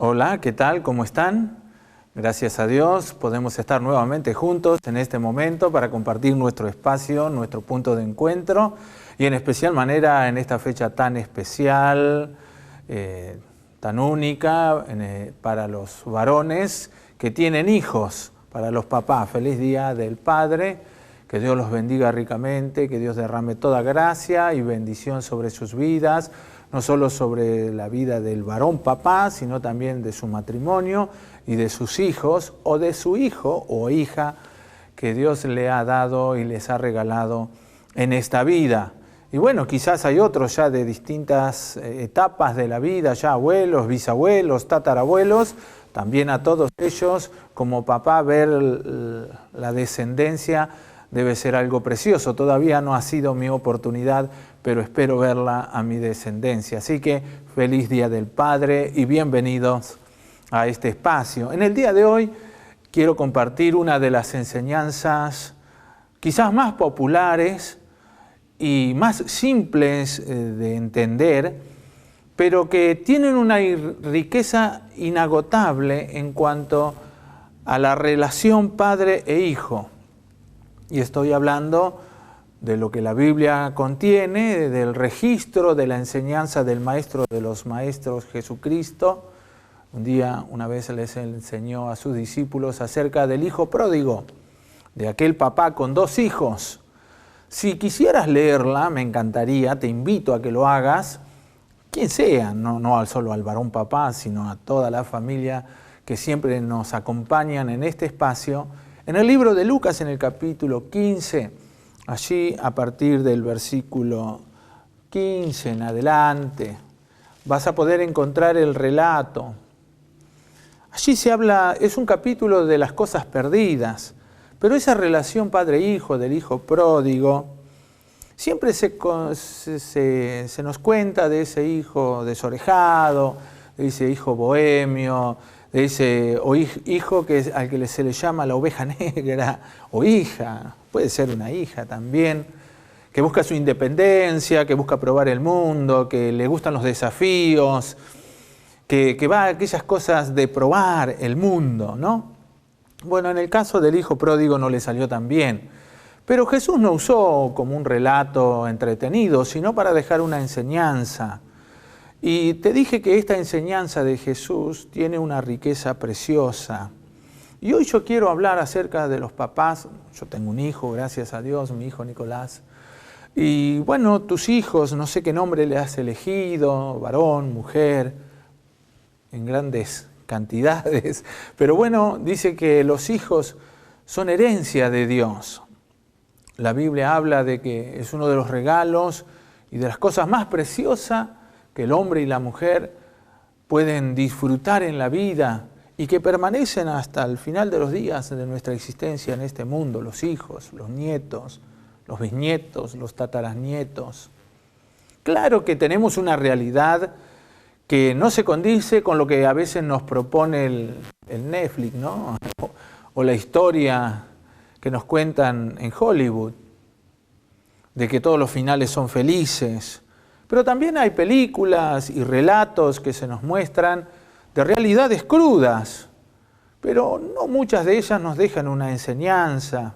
Hola, ¿qué tal? ¿Cómo están? Gracias a Dios podemos estar nuevamente juntos en este momento para compartir nuestro espacio, nuestro punto de encuentro y en especial manera en esta fecha tan especial, tan única para los varones que tienen hijos, para los papás. Feliz Día del Padre, que Dios los bendiga ricamente, que Dios derrame toda gracia y bendición sobre sus vidas, no solo sobre la vida del varón papá, sino también de su matrimonio y de sus hijos, o de su hijo o hija que Dios le ha dado y les ha regalado en esta vida. Y bueno, quizás hay otros ya de distintas etapas de la vida, ya abuelos, bisabuelos, tatarabuelos, también a todos ellos, como papá, ver la descendencia debe ser algo precioso. Todavía no ha sido mi oportunidad, pero espero verla a mi descendencia. Así que feliz Día del Padre y bienvenidos a este espacio. En el día de hoy quiero compartir una de las enseñanzas quizás más populares y más simples de entender, pero que tienen una riqueza inagotable en cuanto a la relación padre e hijo. Y estoy hablando de lo que la Biblia contiene, del registro de la enseñanza del Maestro de los Maestros, Jesucristo. Una vez les enseñó a sus discípulos acerca del hijo pródigo, de aquel papá con 2 hijos. Si quisieras leerla, me encantaría, te invito a que lo hagas, quien sea, no solo al varón papá, sino a toda la familia que siempre nos acompañan en este espacio. En el libro de Lucas, en el capítulo 15, allí a partir del versículo 15 en adelante, vas a poder encontrar el relato. Allí se habla, es un capítulo de las cosas perdidas, pero esa relación padre-hijo, del hijo pródigo, siempre se nos cuenta de ese hijo desorejado, de ese hijo bohemio, de ese hijo al que se le llama la oveja negra, o hija, puede ser una hija también, que busca su independencia, que busca probar el mundo, que le gustan los desafíos, que va a aquellas cosas de probar el mundo, ¿no? Bueno, en el caso del hijo pródigo no le salió tan bien, pero Jesús no usó como un relato entretenido, sino para dejar una enseñanza. Y te dije que esta enseñanza de Jesús tiene una riqueza preciosa. Y hoy yo quiero hablar acerca de los papás. Yo tengo un hijo, gracias a Dios, mi hijo Nicolás. Y bueno, tus hijos, no sé qué nombre le has elegido, varón, mujer, en grandes cantidades. Pero bueno, dice que los hijos son herencia de Dios. La Biblia habla de que es uno de los regalos y de las cosas más preciosas que el hombre y la mujer pueden disfrutar en la vida y que permanecen hasta el final de los días de nuestra existencia en este mundo, los hijos, los nietos, los bisnietos, los tataranietos. Claro que tenemos una realidad que no se condice con lo que a veces nos propone el Netflix, ¿no? O la historia que nos cuentan en Hollywood, de que todos los finales son felices. Pero también hay películas y relatos que se nos muestran de realidades crudas, pero no muchas de ellas nos dejan una enseñanza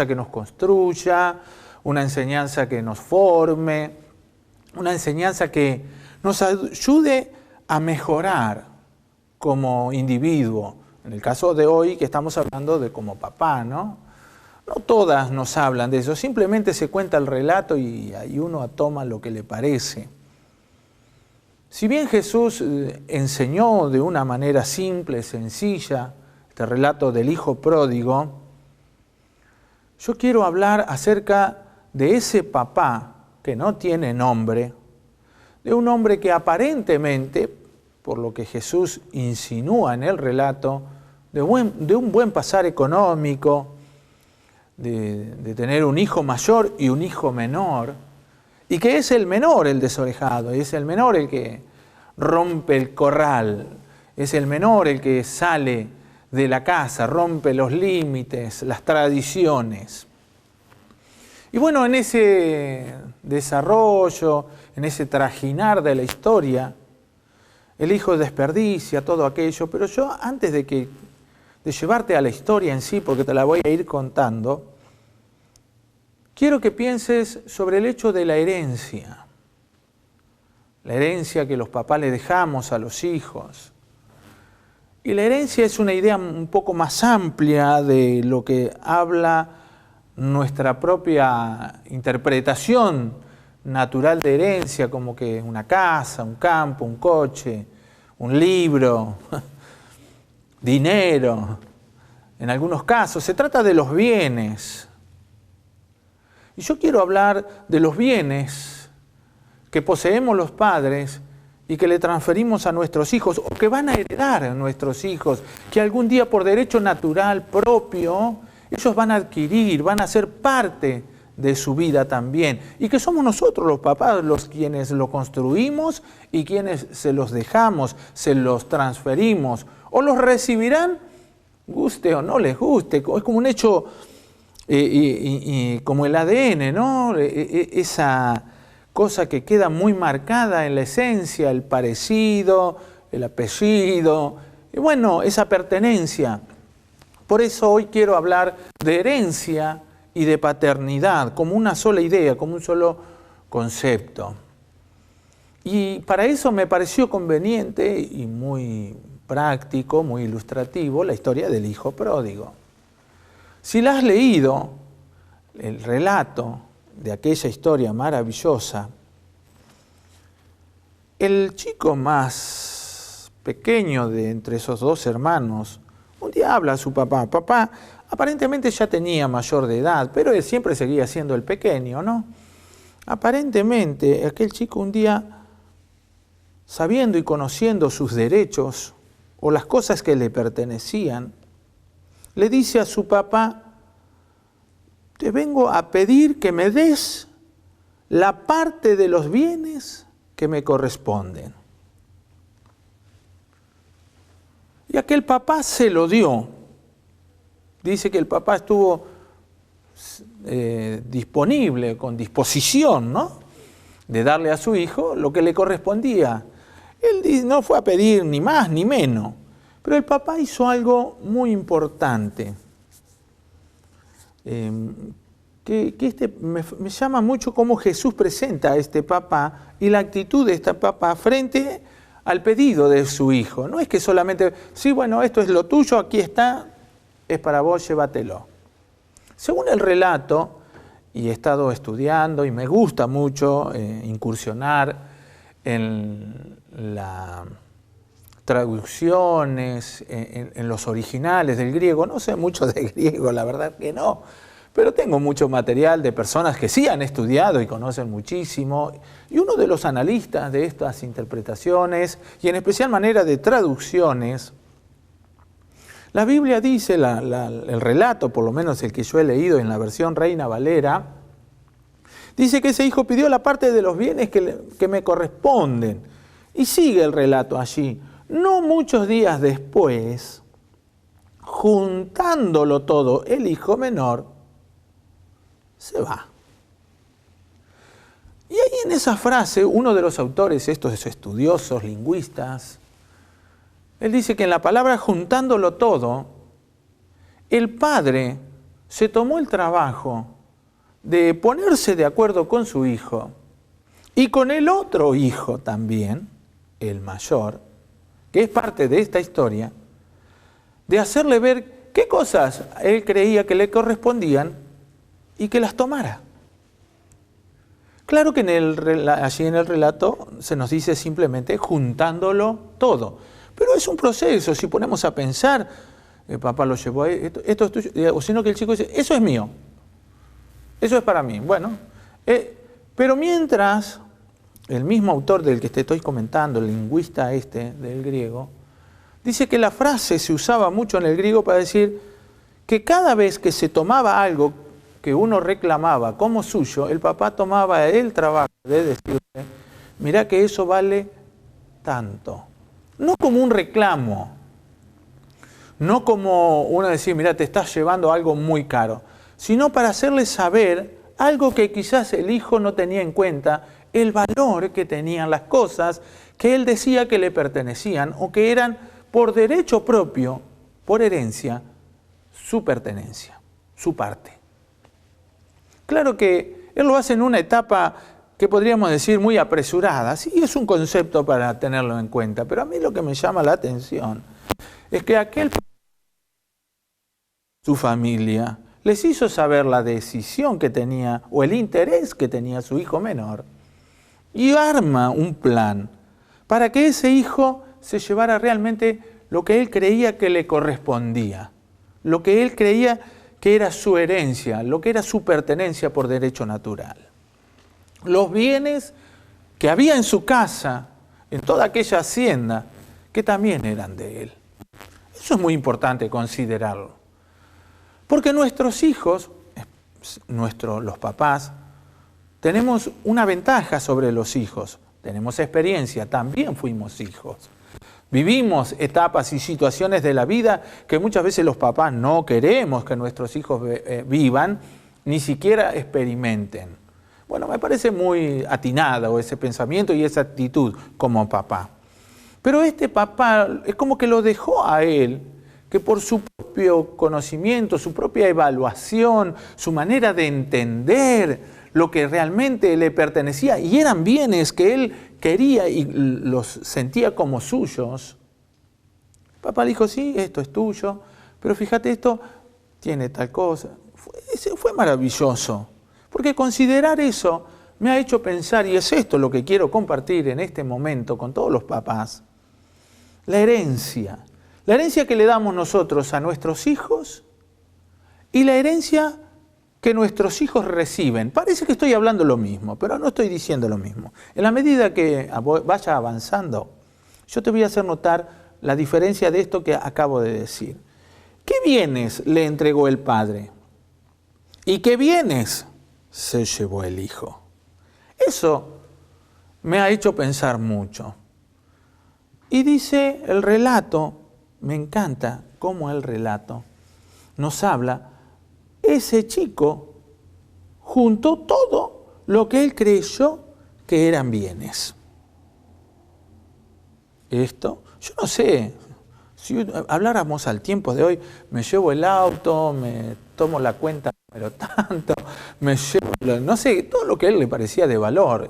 que nos construya, una enseñanza que nos forme, una enseñanza que nos ayude a mejorar como individuo. En el caso de hoy que estamos hablando de como papá, ¿no? No todas nos hablan de eso, simplemente se cuenta el relato y ahí uno toma lo que le parece. Si bien Jesús enseñó de una manera simple, sencilla, este relato del hijo pródigo, yo quiero hablar acerca de ese papá que no tiene nombre, de un hombre que aparentemente, por lo que Jesús insinúa en el relato, de un buen pasar económico, de tener un hijo mayor y un hijo menor, y que es el menor el desorejado, es el menor el que rompe el corral, es el menor el que sale de la casa, rompe los límites, las tradiciones. Y bueno, en ese desarrollo, en ese trajinar de la historia, el hijo desperdicia todo aquello, pero yo antes de llevarte a la historia en sí, porque te la voy a ir contando, quiero que pienses sobre el hecho de la herencia que los papás le dejamos a los hijos. Y la herencia es una idea un poco más amplia de lo que habla nuestra propia interpretación natural de herencia, como que una casa, un campo, un coche, un libro, dinero. En algunos casos se trata de los bienes. Y yo quiero hablar de los bienes que poseemos los padres y que le transferimos a nuestros hijos o que van a heredar a nuestros hijos, que algún día por derecho natural propio ellos van a adquirir, van a ser parte de su vida también, y que somos nosotros los papás los quienes lo construimos y quienes se los dejamos, se los transferimos, o los recibirán, guste o no les guste. Es como un hecho, como el ADN, ¿no? Esa cosa que queda muy marcada en la esencia, el parecido, el apellido, y bueno, esa pertenencia. Por eso hoy quiero hablar de herencia y de paternidad, como una sola idea, como un solo concepto. Y para eso me pareció conveniente y muy práctico, muy ilustrativo, la historia del hijo pródigo. Si la has leído, el relato de aquella historia maravillosa, el chico más pequeño de entre esos dos hermanos, un día habla a su papá. Papá aparentemente ya tenía mayor de edad, pero él siempre seguía siendo el pequeño, ¿no? Aparentemente aquel chico un día, sabiendo y conociendo sus derechos o las cosas que le pertenecían, le dice a su papá: te vengo a pedir que me des la parte de los bienes que me corresponden. Y aquel papá se lo dio. Dice que el papá estuvo disponible, con disposición, ¿no?, de darle a su hijo lo que le correspondía. Él no fue a pedir ni más ni menos, pero el papá hizo algo muy importante. Me llama mucho cómo Jesús presenta a este papá y la actitud de este papá frente al pedido de su hijo. No es que solamente, sí, bueno, esto es lo tuyo, aquí está, es para vos, llévatelo. Según el relato, y he estado estudiando y me gusta mucho incursionar en las traducciones, en los originales del griego. No sé mucho de griego, la verdad que no, pero tengo mucho material de personas que sí han estudiado y conocen muchísimo. Y uno de los analistas de estas interpretaciones, y en especial manera de traducciones, la Biblia dice, el relato, por lo menos el que yo he leído en la versión Reina Valera, dice que ese hijo pidió la parte de los bienes que me corresponden. Y sigue el relato allí. No muchos días después, juntándolo todo, el hijo menor se va. Y ahí en esa frase, uno de los autores, estos estudiosos, lingüistas, él dice que en la palabra juntándolo todo, el padre se tomó el trabajo de ponerse de acuerdo con su hijo y con el otro hijo también, el mayor, que es parte de esta historia, de hacerle ver qué cosas él creía que le correspondían y que las tomara. Claro que allí en el relato se nos dice simplemente juntándolo todo, pero es un proceso. Si ponemos a pensar, el papá lo llevó, esto es tuyo, o sino que el chico dice, eso es mío, eso es para mí. Bueno, pero mientras el mismo autor del que te estoy comentando, el lingüista del griego, dice que la frase se usaba mucho en el griego para decir que cada vez que se tomaba algo que uno reclamaba como suyo, el papá tomaba el trabajo de decirle, mirá que eso vale tanto. No como un reclamo, no como uno decir, mirá, te estás llevando algo muy caro, sino para hacerle saber algo que quizás el hijo no tenía en cuenta, el valor que tenían las cosas que él decía que le pertenecían o que eran por derecho propio, por herencia, su pertenencia, su parte. Claro que él lo hace en una etapa que podríamos decir muy apresurada. Sí, es un concepto para tenerlo en cuenta, pero a mí lo que me llama la atención es que su familia les hizo saber la decisión que tenía o el interés que tenía su hijo menor y arma un plan para que ese hijo se llevara realmente lo que él creía que le correspondía, lo que él creía que era su herencia, lo que era su pertenencia por derecho natural. Los bienes que había en su casa, en toda aquella hacienda, que también eran de él. Eso es muy importante considerarlo. Porque nuestros hijos, los papás, tenemos una ventaja sobre los hijos. Tenemos experiencia, también fuimos hijos. Vivimos etapas y situaciones de la vida que muchas veces los papás no queremos que nuestros hijos vivan, ni siquiera experimenten. Bueno, me parece muy atinado ese pensamiento y esa actitud como papá. Pero este papá es como que lo dejó a él, que por su propio conocimiento, su propia evaluación, su manera de entender lo que realmente le pertenecía, y eran bienes que él quería y los sentía como suyos. Papá le dijo, sí, esto es tuyo, pero fíjate, esto tiene tal cosa. Fue maravilloso, porque considerar eso me ha hecho pensar, y es esto lo que quiero compartir en este momento con todos los papás, la herencia que le damos nosotros a nuestros hijos y la herencia que nuestros hijos reciben. Parece que estoy hablando lo mismo, pero no estoy diciendo lo mismo. En la medida que vaya avanzando, yo te voy a hacer notar la diferencia de esto que acabo de decir. ¿Qué bienes le entregó el padre? ¿Y qué bienes se llevó el hijo? Eso me ha hecho pensar mucho. Y dice el relato, me encanta cómo el relato nos habla, ese chico juntó todo lo que él creyó que eran bienes. Esto, yo no sé, si habláramos al tiempo de hoy, me llevo el auto, me tomo la cuenta, pero tanto, me llevo, no sé, todo lo que a él le parecía de valor.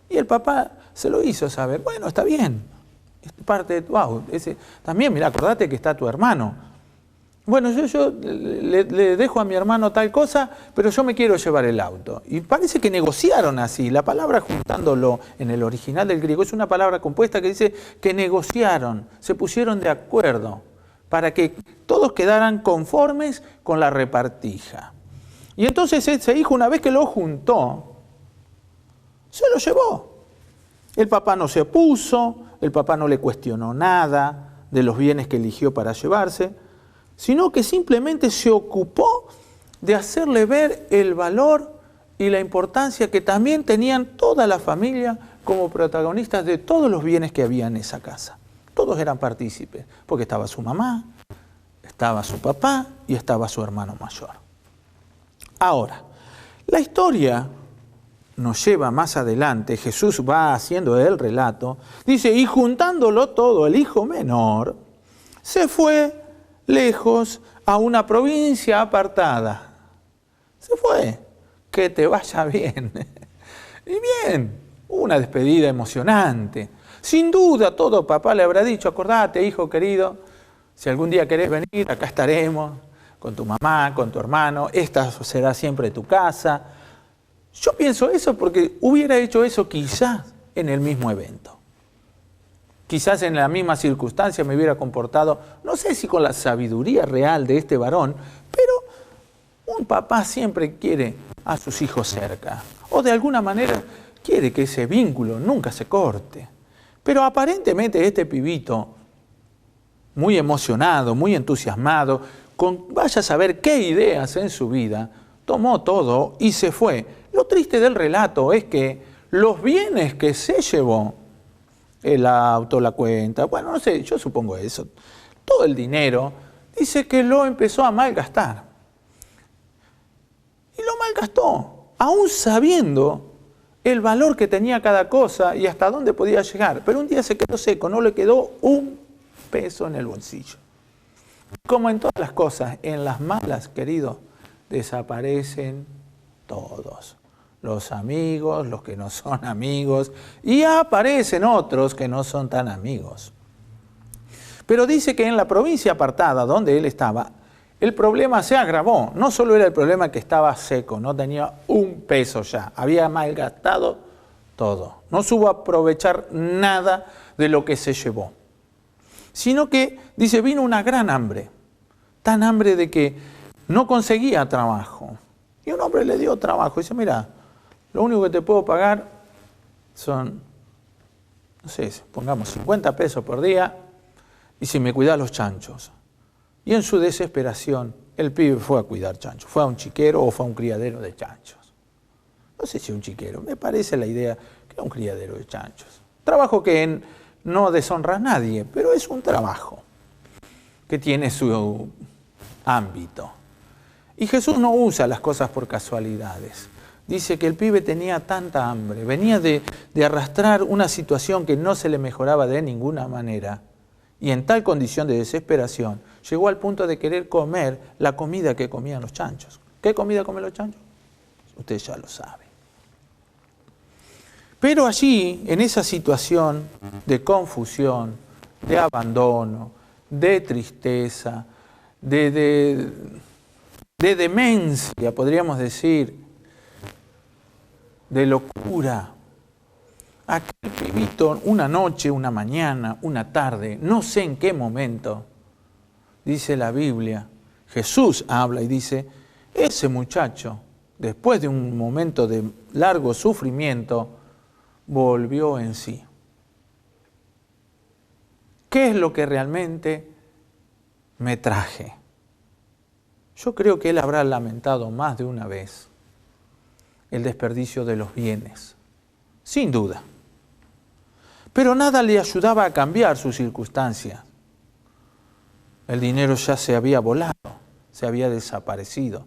Y el papá se lo hizo saber, bueno, está bien, es parte de tu auto. También, mira, acordate que está tu hermano. Bueno, yo le dejo a mi hermano tal cosa, pero yo me quiero llevar el auto. Y parece que negociaron así. La palabra, juntándolo en el original del griego, es una palabra compuesta que dice que negociaron, se pusieron de acuerdo para que todos quedaran conformes con la repartija. Y entonces ese hijo, una vez que lo juntó, se lo llevó. El papá no se opuso, el papá no le cuestionó nada de los bienes que eligió para llevarse, sino que simplemente se ocupó de hacerle ver el valor y la importancia que también tenían toda la familia como protagonistas de todos los bienes que había en esa casa. Todos eran partícipes, porque estaba su mamá, estaba su papá y estaba su hermano mayor. Ahora, la historia nos lleva más adelante, Jesús va haciendo el relato, dice, y juntándolo todo, el hijo menor se fue lejos a una provincia apartada. Se fue. Que te vaya bien. Y bien, una despedida emocionante. Sin duda todo papá le habrá dicho, acordate, hijo querido, si algún día querés venir, acá estaremos, con tu mamá, con tu hermano, esta será siempre tu casa. Yo pienso eso porque hubiera hecho eso quizás en el mismo evento. Quizás en la misma circunstancia me hubiera comportado, no sé si con la sabiduría real de este varón, pero un papá siempre quiere a sus hijos cerca. O de alguna manera quiere que ese vínculo nunca se corte. Pero aparentemente este pibito, muy emocionado, muy entusiasmado, con vaya a saber qué ideas en su vida, tomó todo y se fue. Lo triste del relato es que los bienes que se llevó, el auto, la cuenta, bueno, no sé, yo supongo eso, todo el dinero, dice que lo empezó a malgastar. Y lo malgastó, aún sabiendo el valor que tenía cada cosa y hasta dónde podía llegar. Pero un día se quedó seco, no le quedó un peso en el bolsillo. Como en todas las cosas, en las malas, queridos, desaparecen todos. Los amigos, los que no son amigos, y aparecen otros que no son tan amigos. Pero dice que en la provincia apartada donde él estaba, el problema se agravó. No solo era el problema que estaba seco, no tenía un peso ya, había malgastado todo. No supo aprovechar nada de lo que se llevó. Sino que, dice, vino una gran hambre. Tan hambre de que no conseguía trabajo. Y un hombre le dio trabajo. Dice, mira, lo único que te puedo pagar son, no sé, pongamos 50 pesos por día y si me cuidas los chanchos. Y en su desesperación, el pibe fue a cuidar chanchos. Fue a un chiquero o fue a un criadero de chanchos. No sé si un chiquero, me parece la idea que era un criadero de chanchos. Trabajo que no deshonra a nadie, pero es un trabajo que tiene su ámbito. Y Jesús no usa las cosas por casualidades. Dice que el pibe tenía tanta hambre, venía de arrastrar una situación que no se le mejoraba de ninguna manera. Y en tal condición de desesperación, llegó al punto de querer comer la comida que comían los chanchos. ¿Qué comida comen los chanchos? Usted ya lo sabe. Pero allí, en esa situación de confusión, de abandono, de tristeza, de demencia, podríamos decir, de locura, aquel pibito, una noche, una mañana, una tarde, no sé en qué momento, dice la Biblia, Jesús habla y dice, ese muchacho, después de un momento de largo sufrimiento, volvió en sí. ¿Qué es lo que realmente me traje? Yo creo que él habrá lamentado más de una vez el desperdicio de los bienes, sin duda. Pero nada le ayudaba a cambiar su circunstancia. El dinero ya se había volado, se había desaparecido.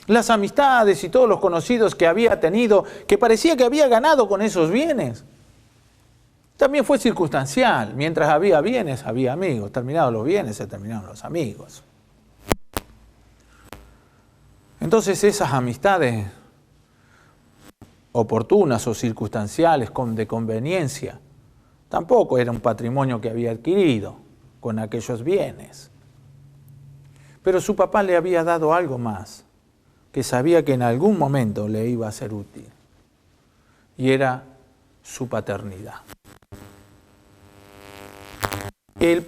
Las amistades y todos los conocidos que había tenido, que parecía que había ganado con esos bienes, también fue circunstancial. Mientras había bienes, había amigos. Terminados los bienes, se terminaron los amigos. Entonces esas amistades oportunas o circunstanciales, de conveniencia, tampoco era un patrimonio que había adquirido con aquellos bienes. Pero su papá le había dado algo más, que sabía que en algún momento le iba a ser útil, y era su paternidad. El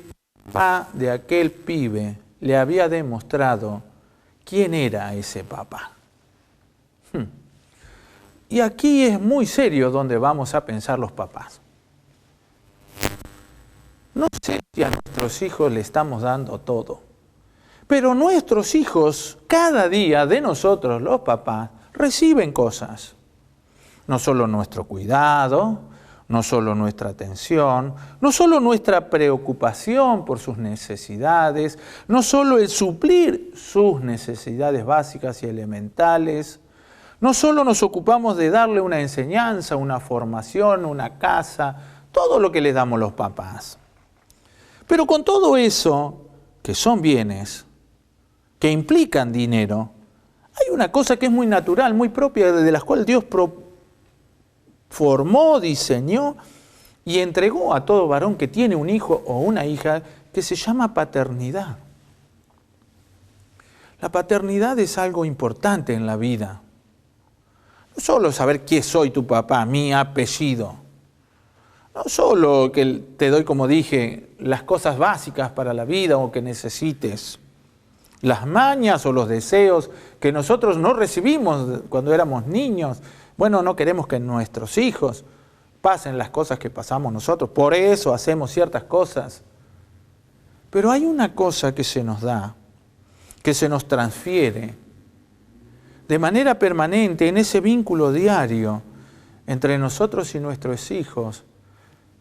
papá de aquel pibe le había demostrado quién era ese papá. Y aquí es muy serio donde vamos a pensar los papás. No sé si a nuestros hijos le estamos dando todo, pero nuestros hijos, cada día de nosotros, los papás, reciben cosas. No solo nuestro cuidado, no solo nuestra atención, no solo nuestra preocupación por sus necesidades, no solo el suplir sus necesidades básicas y elementales, no solo nos ocupamos de darle una enseñanza, una formación, una casa, todo lo que les damos los papás. Pero con todo eso, que son bienes, que implican dinero, hay una cosa que es muy natural, muy propia, de las cuales Dios formó, diseñó y entregó a todo varón que tiene un hijo o una hija, que se llama paternidad. La paternidad es algo importante en la vida. No solo saber quién soy tu papá, mi apellido. No solo que te doy, como dije, las cosas básicas para la vida o que necesites. Las mañas o los deseos que nosotros no recibimos cuando éramos niños. Bueno, no queremos que nuestros hijos pasen las cosas que pasamos nosotros. Por eso hacemos ciertas cosas. Pero hay una cosa que se nos da, que se nos transfiere de manera permanente en ese vínculo diario entre nosotros y nuestros hijos,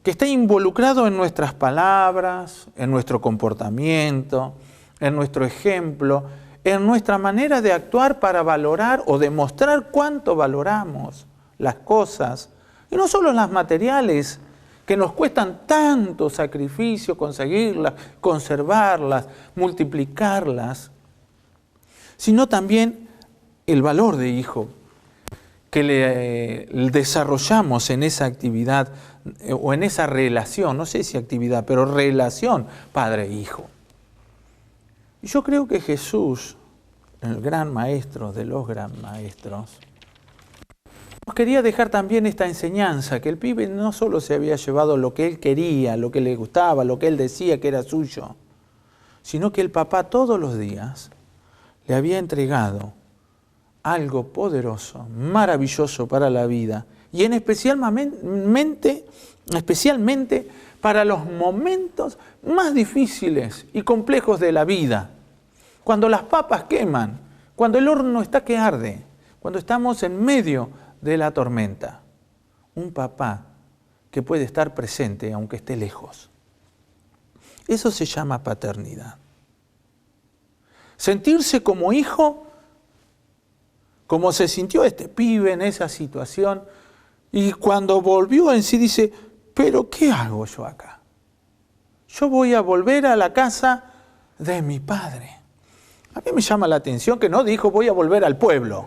que está involucrado en nuestras palabras, en nuestro comportamiento, en nuestro ejemplo, en nuestra manera de actuar para valorar o demostrar cuánto valoramos las cosas Y no solo las materiales, que nos cuestan tanto sacrificio conseguirlas, conservarlas, multiplicarlas, sino también el valor de hijo que le desarrollamos en esa actividad o en esa relación, no sé si actividad, pero relación padre-hijo. Y yo creo que Jesús, el gran maestro de los gran maestros, nos quería dejar también esta enseñanza, que el pibe no solo se había llevado lo que él quería, lo que le gustaba, lo que él decía que era suyo, sino que el papá todos los días le había entregado algo poderoso, maravilloso para la vida, y especialmente para los momentos más difíciles y complejos de la vida, cuando las papas queman, cuando el horno está que arde, cuando estamos en medio de la tormenta. Un papá que puede estar presente aunque esté lejos. Eso se llama paternidad. Sentirse como hijo, como se sintió este pibe en esa situación, y cuando volvió en sí dice, ¿pero qué hago yo acá? Yo voy a volver a la casa de mi padre. A mí me llama la atención que no dijo voy a volver al pueblo,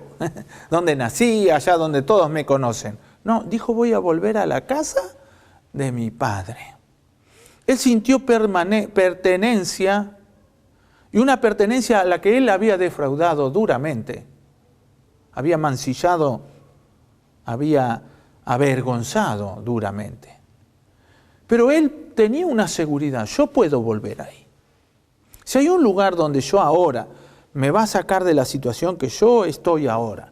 donde nací, allá donde todos me conocen. No, dijo voy a volver a la casa de mi padre. Él sintió pertenencia, y una pertenencia a la que él había defraudado duramente. Había mancillado, había avergonzado duramente. Pero él tenía una seguridad, yo puedo volver ahí. Si hay un lugar donde yo ahora me va a sacar de la situación que yo estoy ahora,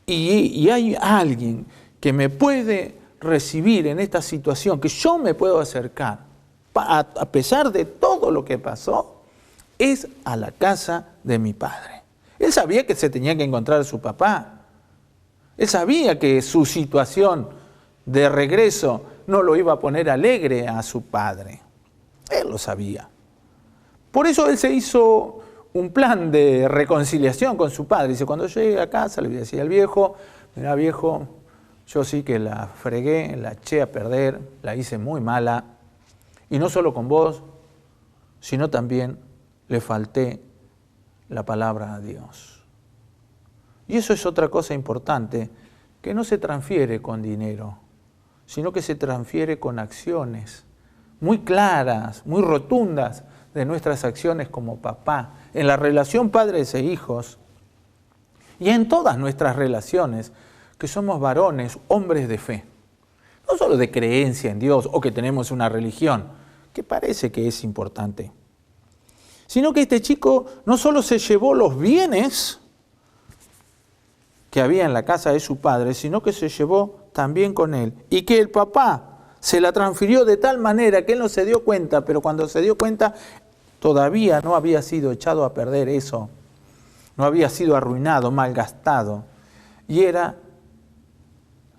y hay alguien que me puede recibir en esta situación, que yo me puedo acercar, a pesar de todo lo que pasó, es a la casa de mi padre. Él sabía que se tenía que encontrar a su papá. Él sabía que su situación de regreso no lo iba a poner alegre a su padre. Él lo sabía. Por eso él se hizo un plan de reconciliación con su padre. Dice, cuando llegue a casa le voy a decir al viejo, mira viejo, yo sí que la fregué, la eché a perder, la hice muy mala. Y no solo con vos, sino también le falté la palabra a Dios. Y eso es otra cosa importante, que no se transfiere con dinero, sino que se transfiere con acciones muy claras, muy rotundas de nuestras acciones como papá, en la relación padres e hijos, y en todas nuestras relaciones, que somos varones, hombres de fe. No solo de creencia en Dios o que tenemos una religión, que parece que es importante, sino que este chico no solo se llevó los bienes que había en la casa de su padre, sino que se llevó también con él. Y que el papá se la transfirió de tal manera que él no se dio cuenta, pero cuando se dio cuenta todavía no había sido echado a perder eso, no había sido arruinado, malgastado, y era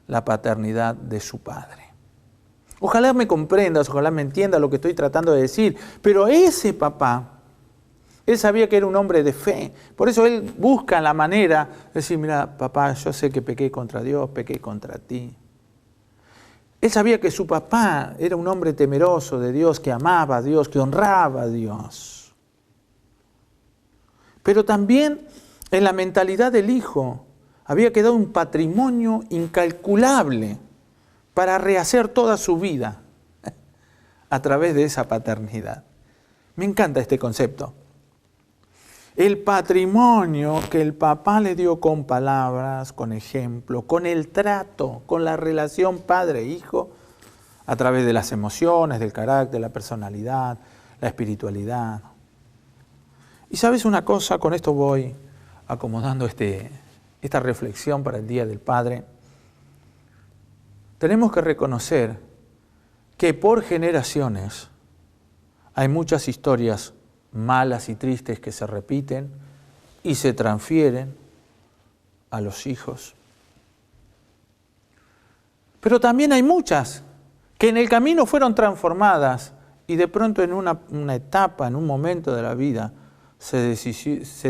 la paternidad de su padre. Ojalá me comprendas, ojalá me entiendas lo que estoy tratando de decir, pero ese papá, él sabía que era un hombre de fe, por eso él busca la manera de decir, mira, papá, yo sé que pequé contra Dios, pequé contra ti. Él sabía que su papá era un hombre temeroso de Dios, que amaba a Dios, que honraba a Dios. Pero también en la mentalidad del hijo había quedado un patrimonio incalculable para rehacer toda su vida a través de esa paternidad. Me encanta este concepto. El patrimonio que el papá le dio con palabras, con ejemplo, con el trato, con la relación padre-hijo, a través de las emociones, del carácter, la personalidad, la espiritualidad. Y sabes una cosa, con esto voy acomodando esta reflexión para el Día del Padre. Tenemos que reconocer que por generaciones hay muchas historias malas y tristes que se repiten y se transfieren a los hijos. Pero también hay muchas que en el camino fueron transformadas y de pronto en una etapa, en un momento de la vida, se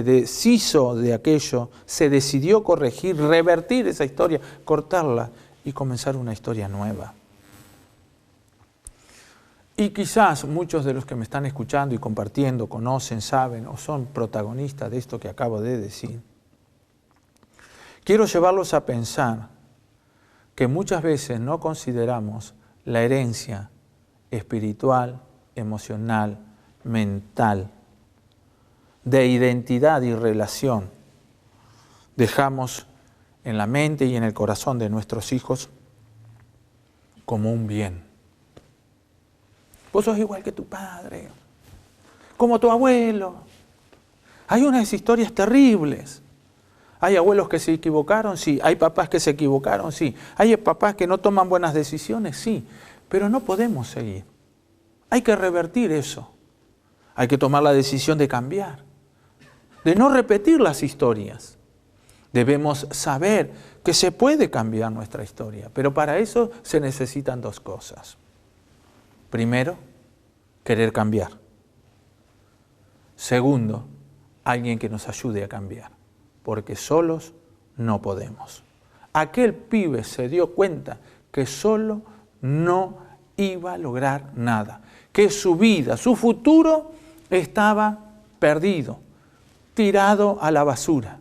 deshizo de aquello, se decidió corregir, revertir esa historia, cortarla y comenzar una historia nueva. Y quizás muchos de los que me están escuchando y compartiendo conocen, saben o son protagonistas de esto que acabo de decir. Quiero llevarlos a pensar que muchas veces no consideramos la herencia espiritual, emocional, mental, de identidad y relación. Dejamos en la mente y en el corazón de nuestros hijos como un bien. Vos sos igual que tu padre, como tu abuelo. Hay unas historias terribles. Hay abuelos que se equivocaron, sí. Hay papás que se equivocaron, sí. Hay papás que no toman buenas decisiones, sí. Pero no podemos seguir. Hay que revertir eso. Hay que tomar la decisión de cambiar, de no repetir las historias. Debemos saber que se puede cambiar nuestra historia, pero para eso se necesitan dos cosas. Primero, querer cambiar. Segundo, alguien que nos ayude a cambiar, porque solos no podemos. Aquel pibe se dio cuenta que solo no iba a lograr nada, que su vida, su futuro estaba perdido, tirado a la basura.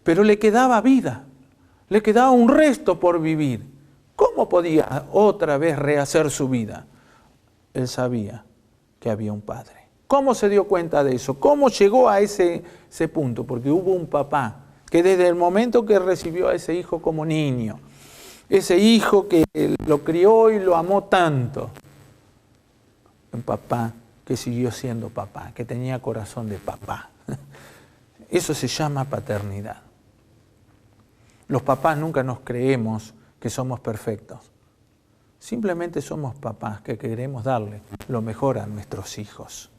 Pero le quedaba vida, le quedaba un resto por vivir. ¿Cómo podía otra vez rehacer su vida? Él sabía que había un padre. ¿Cómo se dio cuenta de eso? ¿Cómo llegó a ese punto? Porque hubo un papá que desde el momento que recibió a ese hijo como niño, ese hijo que lo crió y lo amó tanto, un papá que siguió siendo papá, que tenía corazón de papá. Eso se llama paternidad. Los papás nunca nos creemos que somos perfectos. Simplemente somos papás que queremos darle lo mejor a nuestros hijos.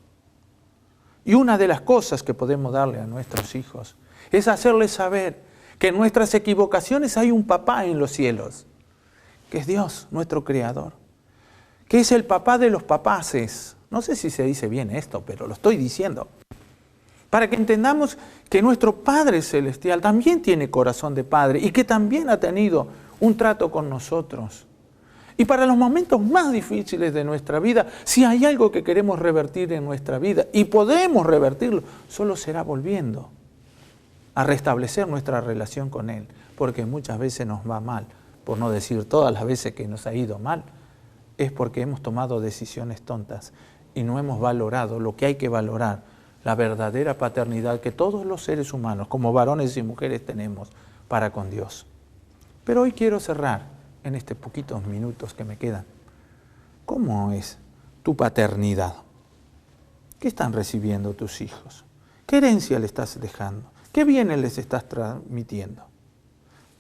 Y una de las cosas que podemos darle a nuestros hijos es hacerles saber que en nuestras equivocaciones hay un papá en los cielos, que es Dios, nuestro Creador, que es el papá de los papaces. No sé si se dice bien esto, pero lo estoy diciendo. Para que entendamos que nuestro Padre Celestial también tiene corazón de Padre y que también ha tenido un trato con nosotros. Y para los momentos más difíciles de nuestra vida, si hay algo que queremos revertir en nuestra vida y podemos revertirlo, solo será volviendo a restablecer nuestra relación con Él, porque muchas veces nos va mal, por no decir todas las veces que nos ha ido mal, es porque hemos tomado decisiones tontas y no hemos valorado lo que hay que valorar, la verdadera paternidad que todos los seres humanos, como varones y mujeres, tenemos para con Dios. Pero hoy quiero cerrar en estos poquitos minutos que me quedan. ¿Cómo es tu paternidad? ¿Qué están recibiendo tus hijos? ¿Qué herencia le estás dejando? ¿Qué bienes les estás transmitiendo?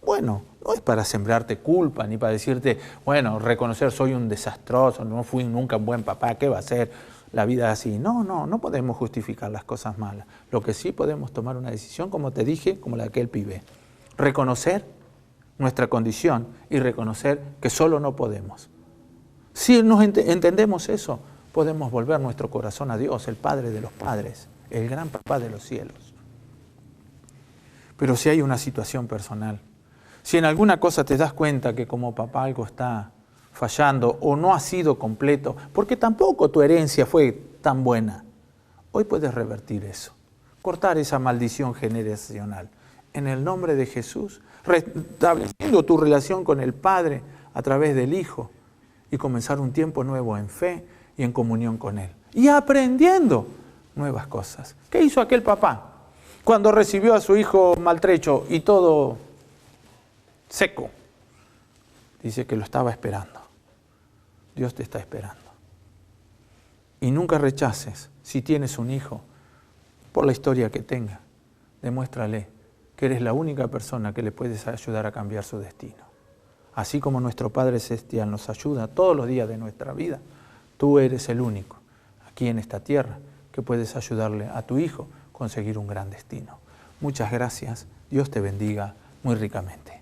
Bueno, no es para sembrarte culpa, ni para decirte, bueno, reconocer soy un desastroso, no fui nunca un buen papá, ¿qué va a ser la vida así? No podemos justificar las cosas malas. Lo que sí podemos tomar una decisión, como te dije, como la de aquel pibe. Reconocer nuestra condición y reconocer que solo no podemos. Si nos entendemos eso, podemos volver nuestro corazón a Dios, el Padre de los padres, el gran papá de los cielos. Pero si hay una situación personal, si en alguna cosa te das cuenta que como papá algo está fallando o no ha sido completo, porque tampoco tu herencia fue tan buena, hoy puedes revertir eso, cortar esa maldición generacional. En el nombre de Jesús, restableciendo tu relación con el Padre a través del Hijo y comenzar un tiempo nuevo en fe y en comunión con Él. Y aprendiendo nuevas cosas. ¿Qué hizo aquel papá cuando recibió a su hijo maltrecho y todo seco? Dice que lo estaba esperando. Dios te está esperando. Y nunca rechaces, si tienes un hijo, por la historia que tenga, demuéstrale que eres la única persona que le puedes ayudar a cambiar su destino. Así como nuestro Padre Celestial nos ayuda todos los días de nuestra vida, tú eres el único aquí en esta tierra que puedes ayudarle a tu hijo a conseguir un gran destino. Muchas gracias. Dios te bendiga muy ricamente.